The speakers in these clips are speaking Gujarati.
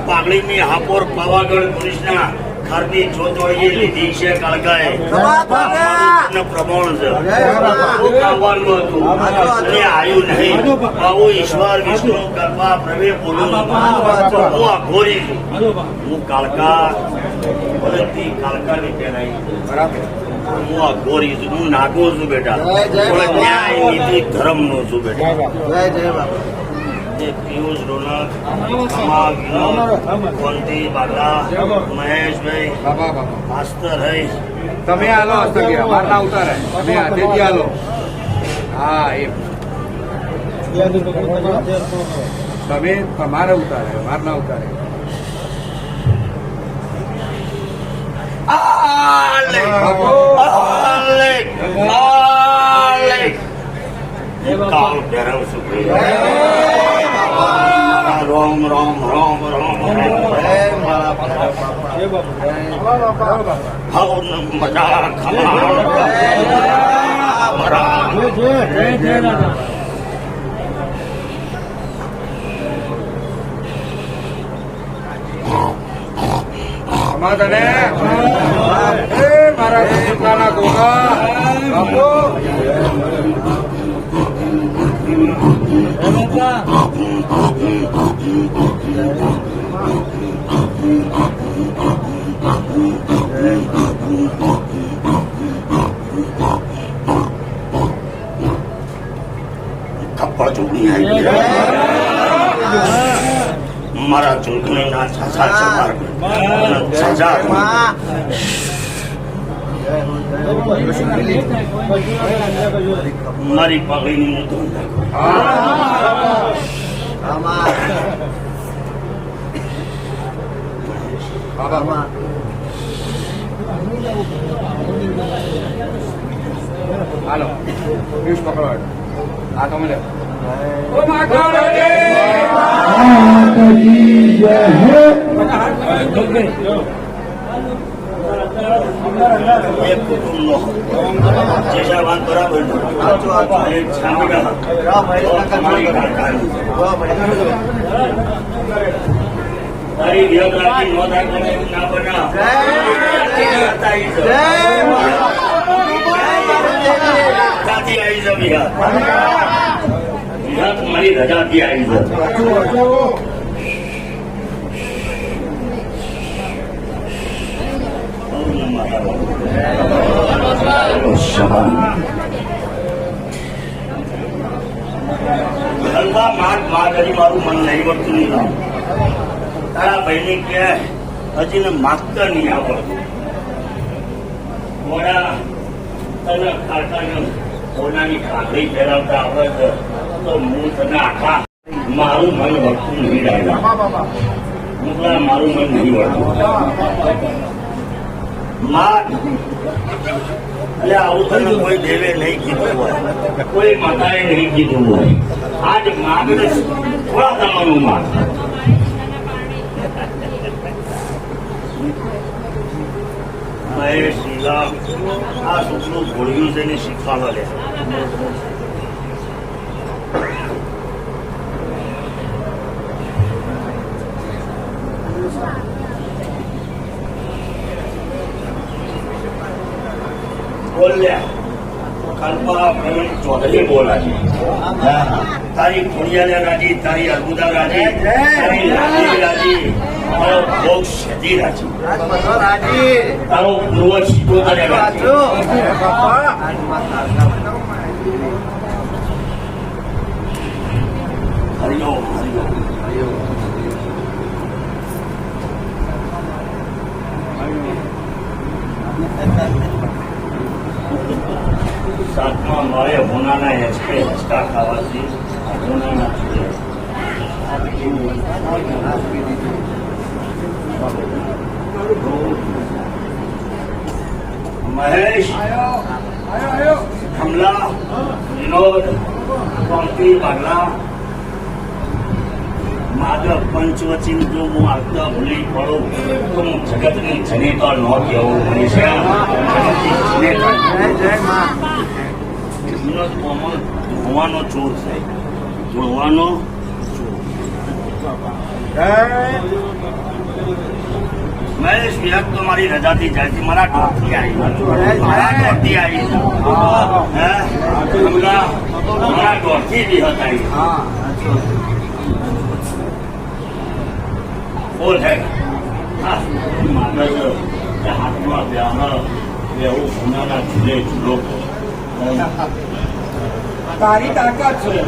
પાઘડીની હાપોર પાવાગઢ પોલીસના ખારબી ચોતોડીએ લીધી છે કાળકાએ પ્રમાણ છે કામવાનું હતું અને આવ્યું નહીં. આવું ઈશ્વર વિષ્ણુ કૃપા પ્રવે બોલું હું અઘોરી છું. હું કાળકા ભલતી કાળકાની પહેરાઈ હું અઘોરી છું. હું નાગો છું બેટા. પણ ન્યાય નીતિ ધર્મ નો છું બેટા. પિયુષ રોનક કોંતી બાગલા મહેશભાઈ ભાસ્કર હઈ તમે આલો અમાર ના ઉતારે તમે હાથેથી આલો. હા એમ તમે તમારે ઉતારે અમાર ના ઉતારે. કાળ પહેરવશું રોમ રોમ રોમ રોમ મજા સમાધાને મારા દીકરાના ગોગા બાપુ કપ્પા ચૂકણી આવી મારા ચૂંટણીના મારી પાઘડીની નતું હાલો પિયુષ પકડવાડ આ તમે લે એક કુટુંબનો જેસાવાન બરાબર એક તારી વિયોગ્રાફી નોંધાય ના બના રજાથી આવી જાવ વિહાર તમારી રજાથી આવી જાવ. મારું મન નહીં વળતું નહીં લાવ. તારા ભાઈને કે હજી ને માગતા નહીં આવડતું. મોડા તને કાકાને સોનાની કાકડી ફેરવતા આવડે છે તો હું તને આખા મારું મન વળતું નહીં લાવ્યા. મોકલા મારું મન નહીં વળતું. એટલે આવું તને કોઈ દેવે નહીં કીધું હોય, કોઈ માતાએ નહીં કીધું હોય. આજ માગને થોડા તમારું માગ. મહેશ શીલા આ છોકરું ભોળ્યું છે ને શીખવા લે. બોલ્યા કલ્પા પ્રવીણ ચૌધરી બોલા છે. તારી ખોડિયાલે રાજી, તારી અર્બુદા રાજી, તારી રાજી રાજી, તારો ભોગ સદી રાજી, તારો પૂર્વજ સિદ્ધોતરે રાજી. હરિઓમ હરિઓમ. સાતમા માળે હોનાના હેચકે હેચકા ખાવાથી હોનાના મહેશ કમલા વિનોદ કોંતી બાગલા માધવ પંચવચન જો હું આગતા ભૂલી પડું તો હું જગતની જનેતા ન કહેવું. ધોવાનો ચોર છે, ધોવાનો ચોર. મહેશ વિહત તો મારી રજાથી જાય છે, મારા ઘરથી આવી હે મારા ઘરથી વિહત આવી બોલ હે હા મારે હાથમાં વ્યાહ લેવું સોનાના ઝૂલે ઝૂલો તારી તાકાત છે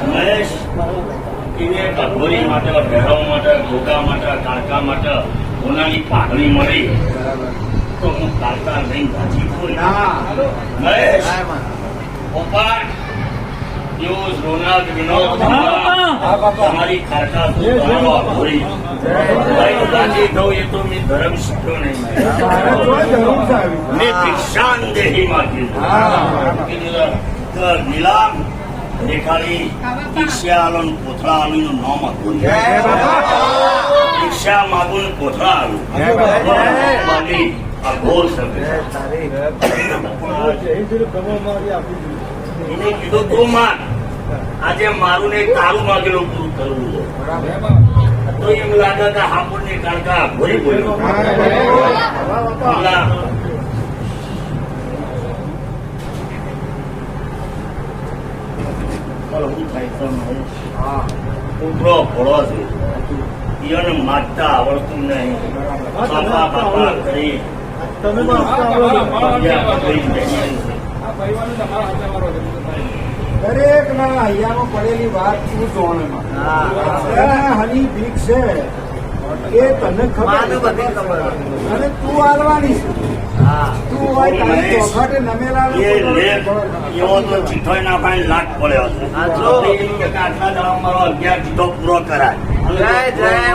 મહેશ એને કઠોરી માટે ભેરવ માટે ઘોઘા માટે કાળકા માટે સોનાની પાઘડી મળી તો હું કાળકા લઈને ભાજી ખોઈ મહેશ પપ્પા એવો રોનાક વિનોદ તમારી ખારકા ઘોડી ભાજી થવું એ તો મેં ધર્મ શીખ્યો નહીં મેં ભિક્ષાન દેહી માંથી નીલામ દેખાડી ભિક્ષા આલું કોથળા આલું નું નામ હતું ભિક્ષા માગું કોથળા આલું અઘોર શકે એને કીધું તું માન આજે મારું ને તારું માગેલું પૂરું કરવું તો એમ લાગે કે હાપુર ની કાળકા ભરી બોલ્યો કૂતરો ભોળો છે એને માગતા આવડતું નહીં બાપા બાપા કરી દરેક ના હૈયામાં પડેલી વાત તું જોવામાં હની ભીખ છે એ તને ખબર અને તું આલવાની છે તું હોય તારી ચોખાટે નમેલા એવો તો ચીઠો ના પાણી લાટ પડ્યો છે આટલા દાડા મારો 11 ચીઠો પૂરો કરાય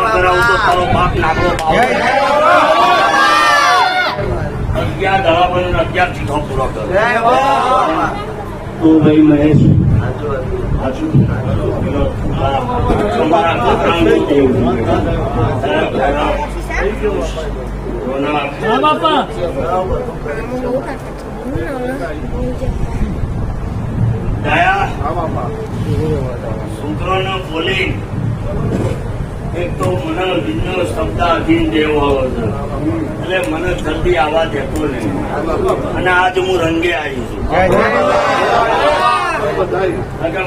કરાવું તો તારો બાપ નાખો 11 દાડા બને 11 ચીઠો પૂરો કરો તો ભાઈ મહેશ તમારા છોકરાનું કેવું છોકરાને બોલી એક તો મને વિજ્ઞ શબ્દ અધીન દેવો આવે છે એટલે મને જલ્દી આવવા દેતો નહીં અને આજ હું રંગે આવી છું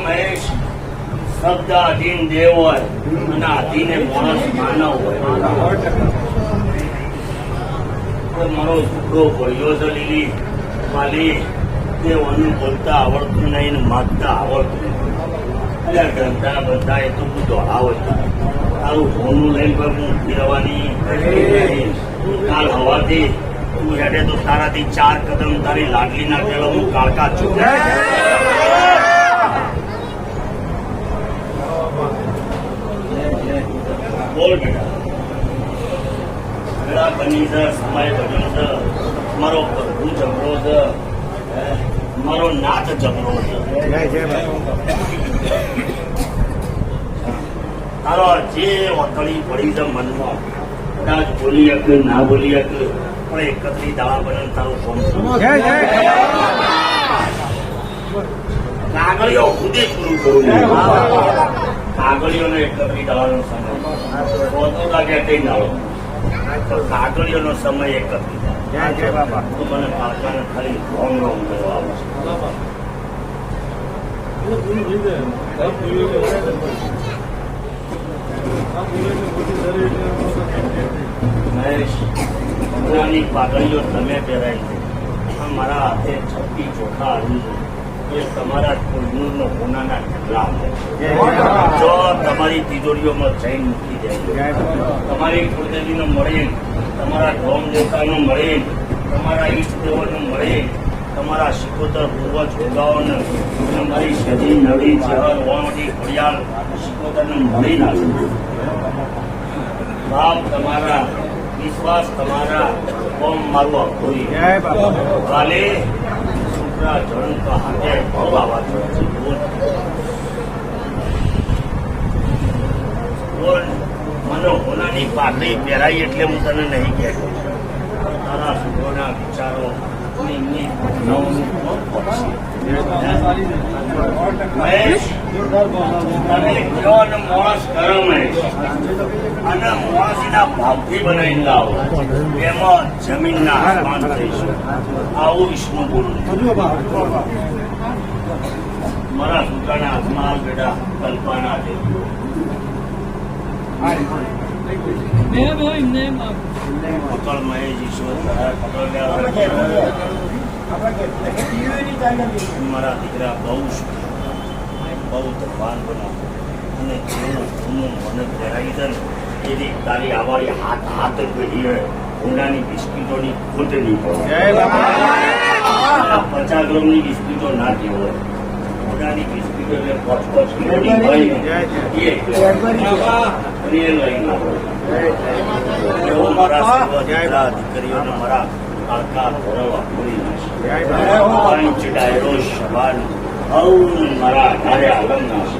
મહેશ શબ્દ અધીન દેવ હોય અને આધીને માણસ માનવ હોય મારો છોકરો ભળ્યો છે લીલી વાલી તે ઓનું બોલતા આવડતું નહીં ને માગતા આવડતું એટલે ધંધા બધા એ તો હું દોડાવ તારું ફોનું લઈને પણ હું ફેરવાની કાલ હવાથી તું હેડે તો તારાથી 4 કદમ તારી લાડલી ના પેલો હું કાળકા છું બોલ બેટા બની છે સમય ભજન છે મારો પ્રભુ જબરો છે મારો નાથ જબરો છે તારો જે વતળી પડી છે મનમાં કદાચ બોલી શકે ના બોલી શકે પણ 31 દાડા બને તારું ફોન કાગળીઓ ખુદે પૂરું કરું કાગળીઓનો 31 દાડાનો સમય વધુ લાગે તે નાળો કાગળીઓનો સમય 31 દાડા તો મને કાકાને ખાલી રોંગ રોંગ કરવા આવશે મહેશ હમણાંની પાઘડીઓ તમે પહેરાય છે મારા હાથે 36 ચોખા આવ્યું છે એ તમારા કોઈનો કોનાના ઢગલા જો તમારી તિજોરીઓમાં જઈને મૂકી જાય તમારી કુળદેવીનો મળે તમારા ઢોમ દેવતાનો મળે તમારા ઈષ્ટદેવોનો મળે તમારા શિકોતર પૂર્વજ ભોગાઓને તમારી સદી નળી જહર વાવડી ઘડિયાળ શિકોતરને મળી નાખ્યું બાપ તમારા વિશ્વાસ તમારા કોમ મારું અઘોરી કાલે છોકરા જણ તો હાથે બહુ આવા છે બોલ મને હોનાની પાઘડી પહેરાઈ એટલે હું તને નહીં કહેતો તારા છોકરોના વિચારો મહેશ તમે કયો ને માણસ કરમે અને માણસના ભાવથી બનાવીને લાવો એમાં જમીનના આસમાન થઈશું. આવું વિષ્ણુ બોલું. મારા સુકાના હાથમાં બેટા કલ્પના છે. પકડ મહેશ ઈશ્વર પકડ મારા દીકરા બહુ બહુ તોફાન બનાવ અને જેવું મને પહેરાવી દે ને એની તારી આવાળી હાથ હાથ પેઢી ઊંડાની બિસ્કીટોની ખૂટ નહીં પડે. 50 ગ્રામની બિસ્કીટો ના હોય. ઊંડાની બિસ્કીટો એટલે 5 કિલોની હોય એ લઈને એવો મારા દીકરા દીકરીઓને મારા કાળકા ભરવા પૂરી નાખશે. ડાયરો શબાન મારા આધારે આલમ નાશે.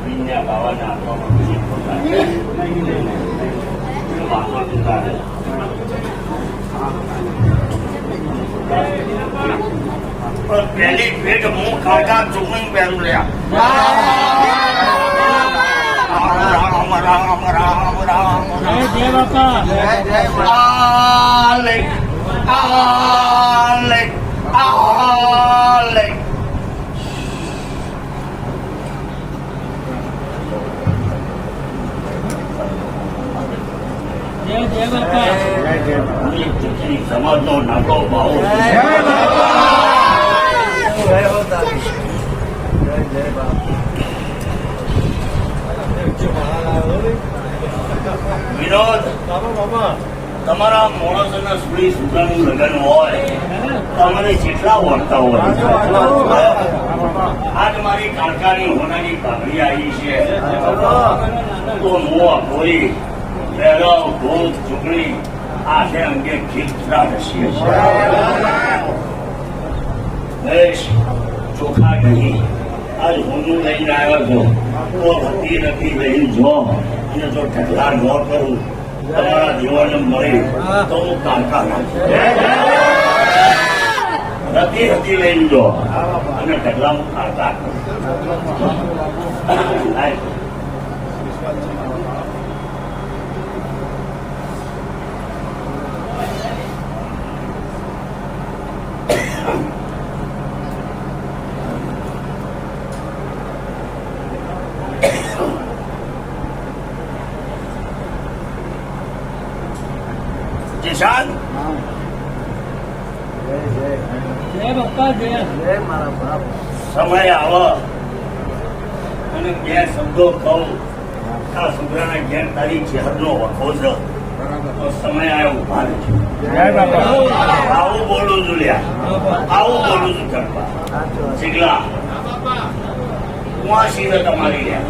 વિન્યા બાવાના પહેલી ભેટ હું કાકા ચૂકણી પહેરું રહ્યા. રામ રામ રામ રામ જય બાપા. આલે આલે આલે જય બાપા. સમાજનો નાટો ભાવ વિનોદ તમારા માણસોના સુડી સુધાનું લગ્ન હોય તમારે જેટલા વળતા હોય આજ મારી કાળકાની હોનાની ભાગડી આવી છે તો મોં ભોરી પહેરાવ ભૂત ચૂકણી આખે અંગે ખીલતા રસીએ છે. ચોખા નહીં આજ હું લઈને આવ્યો છો તો હતી નથી લઈને જો અને જો ઢગલા ન કરું તમારા જીવનને મળી તો હું કાળકા નાખી હતી લઈને જો અને ઢગલા હું કાળકા કરું. કિશાન જય બાપા. જય સમય આવો અને બે શબ્દો કહું આ છોકરાના ઘેર તારી ચહેરનો વખો છે તો સમય આવ્યો ઉભા રહેજો. આવું બોલું છું લ્યા આવું બોલું છું કરવા શીખલા કુવાસી ને તમારી લ્યા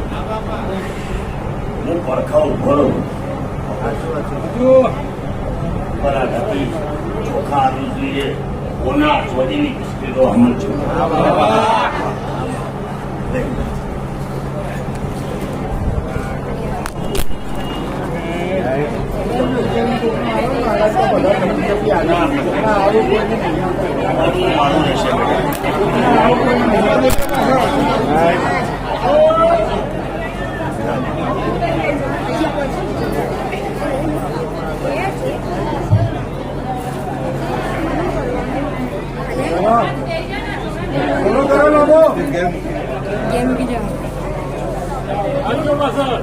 હું પડખા ઉભો રહું બરાબર ચોખા આલુ જોઈએ ઓના ચોરીની બિસ્કીટો અમલ છું. મારું રહેશે Game video. Masuk.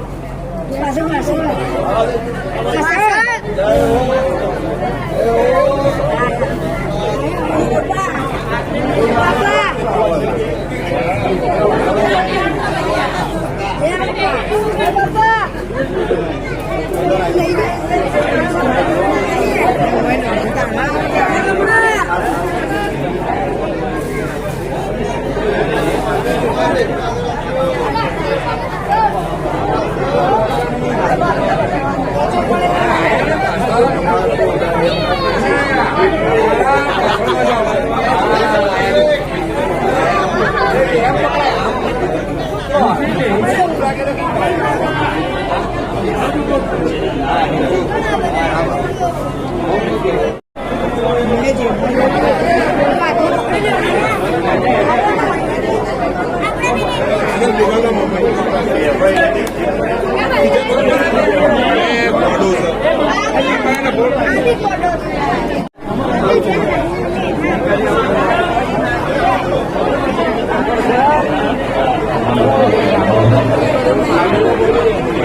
Papa. Thank you.